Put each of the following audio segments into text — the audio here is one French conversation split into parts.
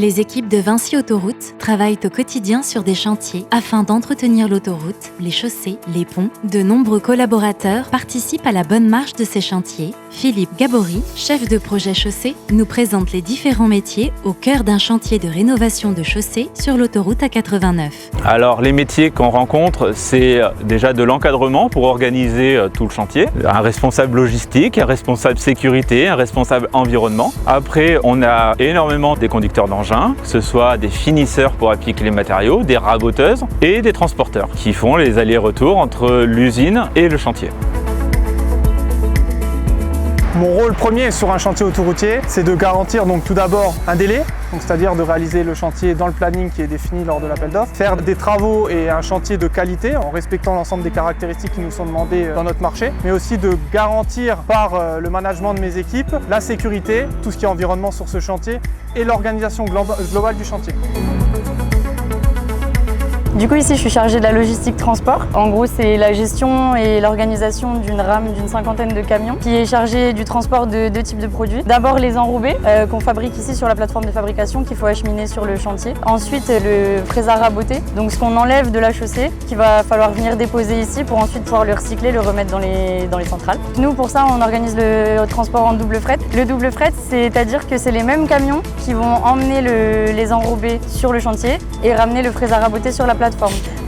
Les équipes de Vinci Autoroute travaillent au quotidien sur des chantiers afin d'entretenir l'autoroute, les chaussées, les ponts. De nombreux collaborateurs participent à la bonne marche de ces chantiers. Philippe Gabory, chef de projet chaussée, nous présente les différents métiers au cœur d'un chantier de rénovation de chaussée sur l'autoroute A89. Alors les métiers qu'on rencontre, c'est déjà de l'encadrement pour organiser tout le chantier, un responsable logistique, un responsable sécurité, un responsable environnement. Après, on a énormément des conducteurs d'engins, que ce soit des finisseurs pour appliquer les matériaux, des raboteuses et des transporteurs qui font les allers-retours entre l'usine et le chantier. Mon rôle premier sur un chantier autoroutier, c'est de garantir donc tout d'abord un délai, c'est-à-dire de réaliser le chantier dans le planning qui est défini lors de l'appel d'offres, faire des travaux et un chantier de qualité en respectant l'ensemble des caractéristiques qui nous sont demandées dans notre marché, mais aussi de garantir par le management de mes équipes la sécurité, tout ce qui est environnement sur ce chantier et l'organisation globale du chantier. Du coup, ici, je suis chargée de la logistique transport. En gros, c'est la gestion et l'organisation d'une rame d'une 50aine de camions qui est chargée du transport de deux types de produits. D'abord, les enrobés qu'on fabrique ici sur la plateforme de fabrication qu'il faut acheminer sur le chantier. Ensuite, le fraisage raboté, donc ce qu'on enlève de la chaussée qu'il va falloir venir déposer ici pour ensuite pouvoir le recycler, le remettre dans les centrales. Nous, pour ça, on organise le transport en double fret. Le double fret, c'est-à-dire que c'est les mêmes camions qui vont emmener les enrobés sur le chantier et ramener le fraisage raboté sur la plateforme.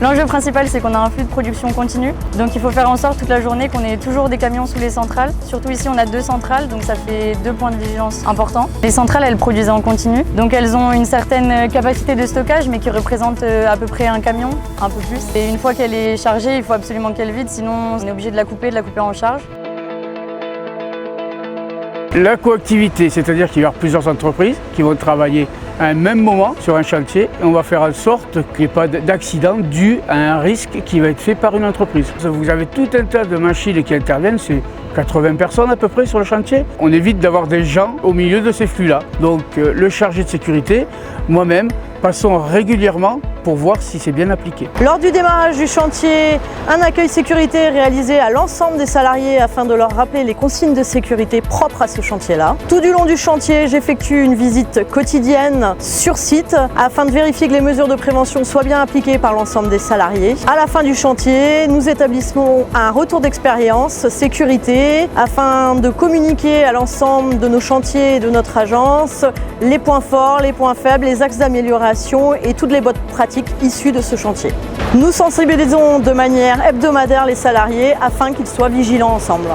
L'enjeu principal, c'est qu'on a un flux de production continu, donc il faut faire en sorte toute la journée qu'on ait toujours des camions sous les centrales. Surtout ici, on a 2 centrales, donc ça fait 2 points de vigilance importants. Les centrales, elles produisent en continu, donc elles ont une certaine capacité de stockage, mais qui représente à peu près un camion, un peu plus. Et une fois qu'elle est chargée, il faut absolument qu'elle vide, sinon on est obligé de la couper en charge. La coactivité, c'est-à-dire qu'il y aura plusieurs entreprises qui vont travailler à un même moment sur un chantier et on va faire en sorte qu'il n'y ait pas d'accident dû à un risque qui va être fait par une entreprise. Vous avez tout un tas de machines qui interviennent, c'est 80 personnes à peu près sur le chantier. On évite d'avoir des gens au milieu de ces flux-là. Donc le chargé de sécurité, moi-même, passons régulièrement pour voir si c'est bien appliqué. Lors du démarrage du chantier, un accueil sécurité est réalisé à l'ensemble des salariés afin de leur rappeler les consignes de sécurité propres à ce chantier-là. Tout du long du chantier, j'effectue une visite quotidienne sur site afin de vérifier que les mesures de prévention soient bien appliquées par l'ensemble des salariés. À la fin du chantier, nous établissons un retour d'expérience sécurité afin de communiquer à l'ensemble de nos chantiers et de notre agence les points forts, les points faibles, les axes d'amélioration et toutes les bonnes pratiques issues de ce chantier. Nous sensibilisons de manière hebdomadaire les salariés afin qu'ils soient vigilants ensemble.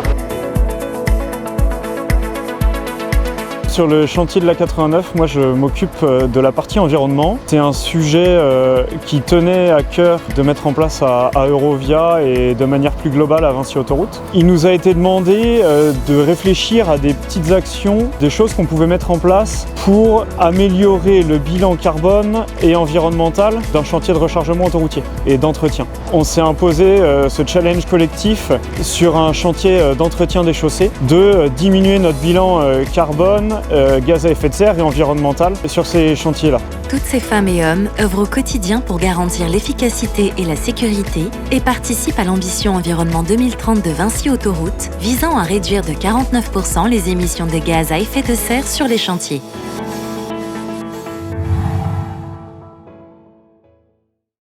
Sur le chantier de l'A89, moi je m'occupe de la partie environnement. C'est un sujet qui tenait à cœur de mettre en place à Eurovia et de manière plus globale à Vinci Autoroute. Il nous a été demandé de réfléchir à des petites actions, des choses qu'on pouvait mettre en place pour améliorer le bilan carbone et environnemental d'un chantier de rechargement autoroutier et d'entretien. On s'est imposé ce challenge collectif sur un chantier d'entretien des chaussées de diminuer notre bilan carbone, gaz à effet de serre et environnemental sur ces chantiers-là. Toutes ces femmes et hommes œuvrent au quotidien pour garantir l'efficacité et la sécurité et participent à l'ambition Environnement 2030 de Vinci Autoroute, visant à réduire de 49% les émissions de gaz à effet de serre sur les chantiers.